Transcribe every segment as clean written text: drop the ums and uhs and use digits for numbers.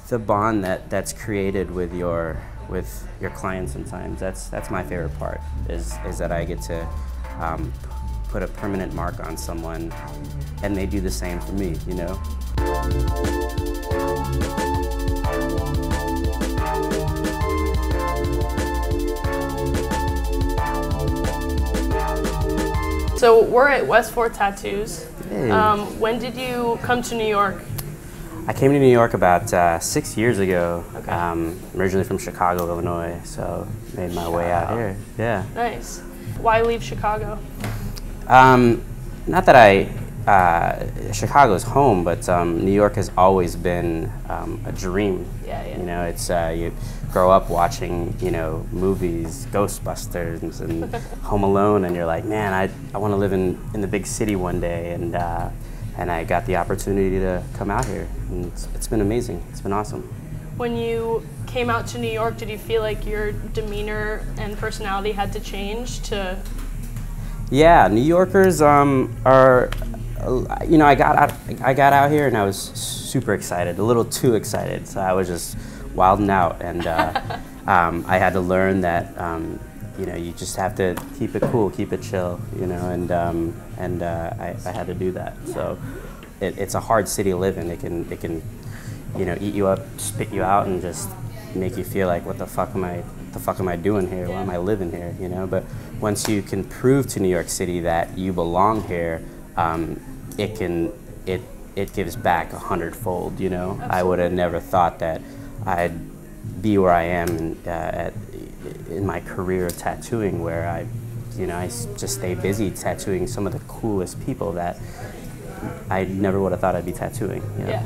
the bond that's created with your clients sometimes. That's my favorite part, is that I get to put a permanent mark on someone, and they do the same for me, you know? So we're at West 4 Tattoos. Hey. When did you come to New York? I came to New York about 6 years ago. Okay. Originally from Chicago, Illinois, so made my way out here. Yeah. Nice. Why leave Chicago? Not that Chicago's home, but New York has always been a dream. Yeah, yeah. You know, it's you grow up watching, you know, movies, Ghostbusters and Home Alone, and you're like, man, I want to live in the big city one day, and I got the opportunity to come out here, and it's been amazing. It's been awesome. When you came out to New York, did you feel like your demeanor and personality had to change to? Yeah, New Yorkers are, you know, I got out here and I was super excited, a little too excited, so I was just wilding out, and I had to learn that you know, you just have to keep it cool, keep it chill, you know, and I had to do that. So it's a hard city to live in. It can you know, eat you up, spit you out, and just make you feel like, what the fuck am I doing here? Why am I living here? You know, but once you can prove to New York City that you belong here, it gives back 100-fold. You know, absolutely. I would have never thought that I'd be where I am in my career of tattooing, where I just stay busy tattooing some of the coolest people that I never would have thought I'd be tattooing. You know? Yeah.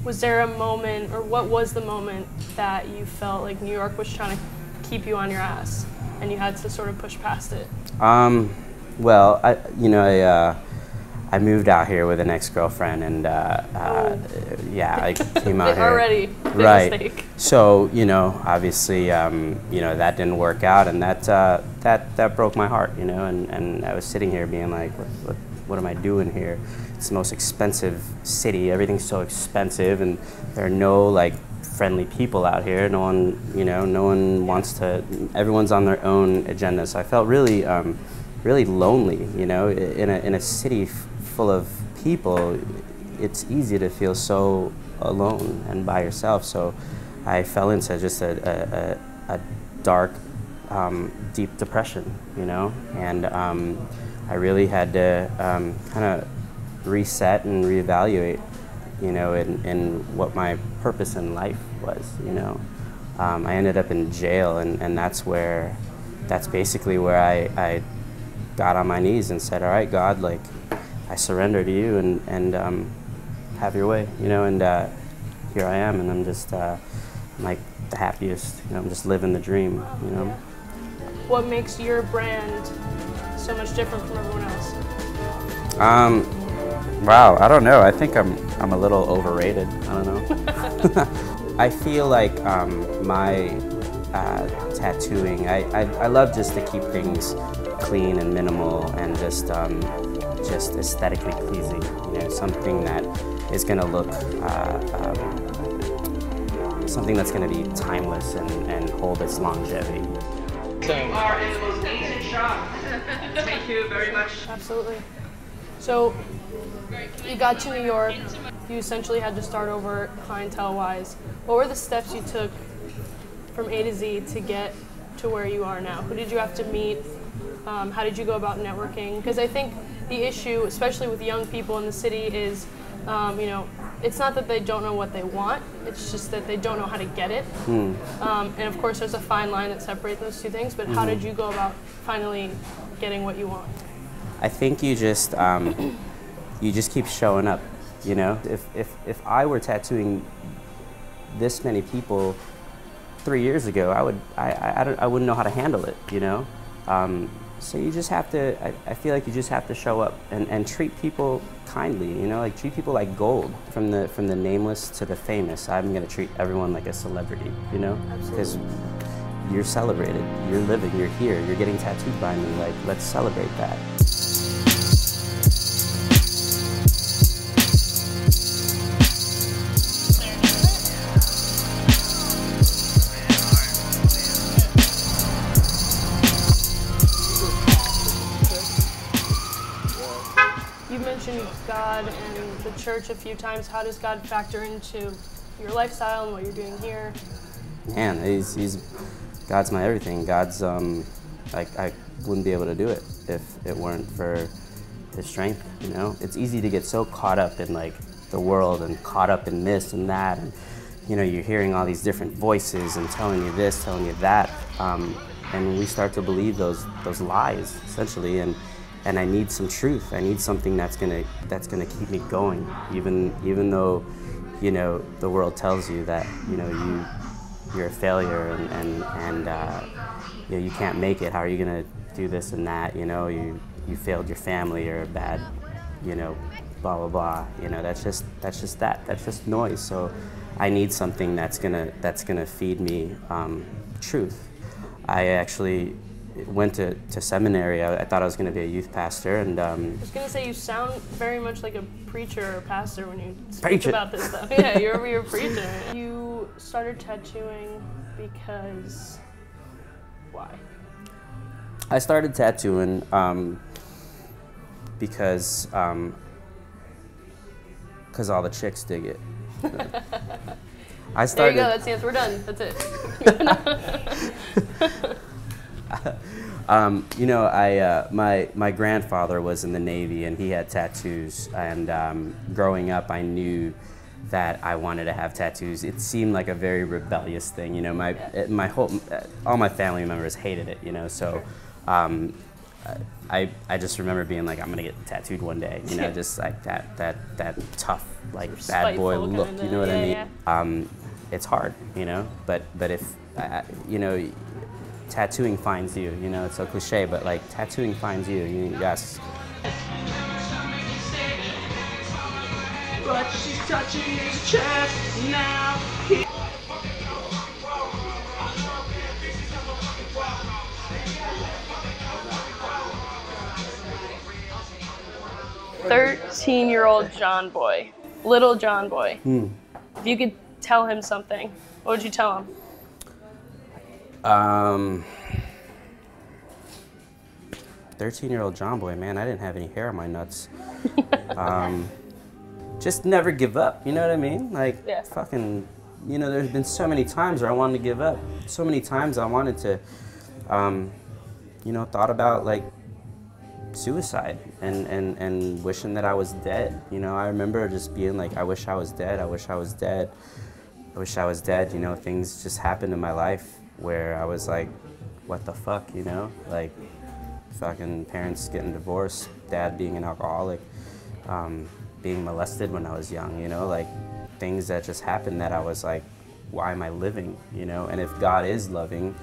Was there a moment, or what was the moment that you felt like New York was trying to keep you on your ass, and you had to sort of push past it? Well, I moved out here with an ex-girlfriend, and yeah, I came out here. Already, big mistake. So, you know, obviously, you know, that didn't work out, and that broke my heart, you know, and I was sitting here being like, what am I doing here? It's the most expensive city. Everything's so expensive, and there are no like friendly people out here. No one, you know, no one wants to. Everyone's on their own agenda. So I felt really, really lonely. You know, in a city full of people, it's easy to feel so alone and by yourself. So I fell into just a dark, deep depression. You know, and I really had to kind of reset and reevaluate, you know, in what my purpose in life was, you know. I ended up in jail, and that's basically where I got on my knees and said, all right, God, like, I surrender to you, and have your way, you know, and here I am, and I'm just like the happiest, you know, I'm just living the dream, you know. What makes your brand so much different from everyone else? Wow, I don't know. I think I'm a little overrated. I don't know. I feel like my tattooing, I love just to keep things clean and minimal, and just aesthetically pleasing. You know, something that is going to look, something that's going to be timeless and hold its longevity. You are in the most amazing shot. Thank you very much. Absolutely. So you got to New York, you essentially had to start over clientele-wise. What were the steps you took from A to Z to get to where you are now? Who did you have to meet? How did you go about networking? Because I think the issue, especially with young people in the city, is, you know, it's not that they don't know what they want, it's just that they don't know how to get it. And of course there's a fine line that separates those two things, but how did you go about finally getting what you want? I think you just keep showing up, you know? If I were tattooing this many people 3 years ago, I wouldn't know how to handle it, you know? So you just have to, I feel like you just have to show up and treat people kindly, you know, like treat people like gold. From the nameless to the famous, I'm gonna treat everyone like a celebrity, you know? Because you're celebrated, you're living, you're here, you're getting tattooed by me, like, let's celebrate that. God and the church a few times. How does God factor into your lifestyle and what you're doing here? Man, God's my everything. God's I wouldn't be able to do it if it weren't for His strength. You know, it's easy to get so caught up in like the world and caught up in this and that, and you know, you're hearing all these different voices and telling you this, telling you that, and we start to believe those lies essentially. And I need some truth. I need something that's gonna keep me going, even though, you know, the world tells you that, you know, you're a failure and you know, you can't make it. How are you gonna do this and that? You know, you failed your family, you're a bad, you know, blah blah blah. You know, that's just noise. So I need something that's gonna feed me truth. I actually went to seminary. I thought I was going to be a youth pastor, and I was going to say, you sound very much like a preacher or pastor when you speak about this stuff. Yeah, you're a preacher. You started tattooing because why? I started tattooing because all the chicks dig it. I started. There you go. That's the answer. We're done. That's it. You know, my grandfather was in the Navy and he had tattoos, and growing up I knew that I wanted to have tattoos. It seemed like a very rebellious thing, you know. All my family members hated it, you know, so I just remember being like, I'm gonna get tattooed one day, you know, just like that tough, like, bad boy look, you know what I mean? Yeah. It's hard, you know, but if you know, tattooing finds you. You know, it's so cliche, but like tattooing finds you. Yes. But she's touching his chest now. 13-year-old JonBoy, little JonBoy. If you could tell him something, what would you tell him? 13-year-old JonBoy, man, I didn't have any hair on my nuts. Just never give up, you know what I mean? Like, yeah. Fucking, you know, there's been so many times where I wanted to give up. So many times I wanted to, you know, thought about, like, suicide and wishing that I was dead. You know, I remember just being like, I wish I was dead, I wish I was dead, I wish I was dead. You know, things just happened in my life where I was like, what the fuck, you know? Like, fucking parents getting divorced, dad being an alcoholic, being molested when I was young, you know? Like, things that just happened that I was like, why am I living, you know? And if God is loving,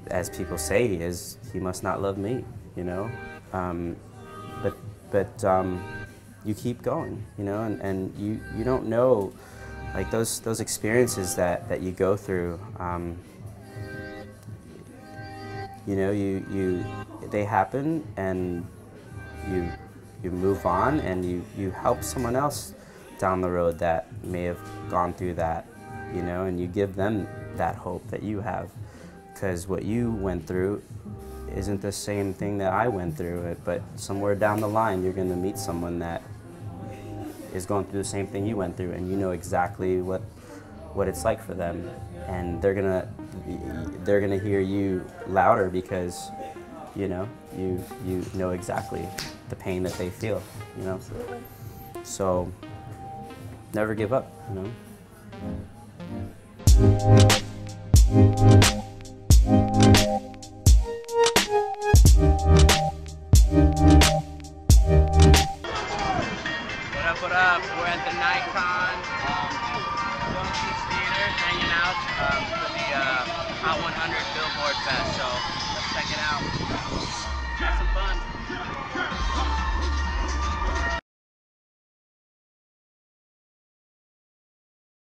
as people say he is, he must not love me, you know? But you keep going, you know, and you don't know, like, those experiences that you go through, you know, they happen, and you move on, and you help someone else down the road that may have gone through that, you know, and you give them that hope that you have, because what you went through isn't the same thing that I went through, but somewhere down the line you're going to meet someone that is going through the same thing you went through, and you know exactly what it's like for them, and they're gonna hear you louder because, you know, you know exactly the pain that they feel, you know. So never give up, you know. What up? We're at the Nikon Theater, hanging out for the Hot 100 Billboard Fest. So let's check it out. Have some fun.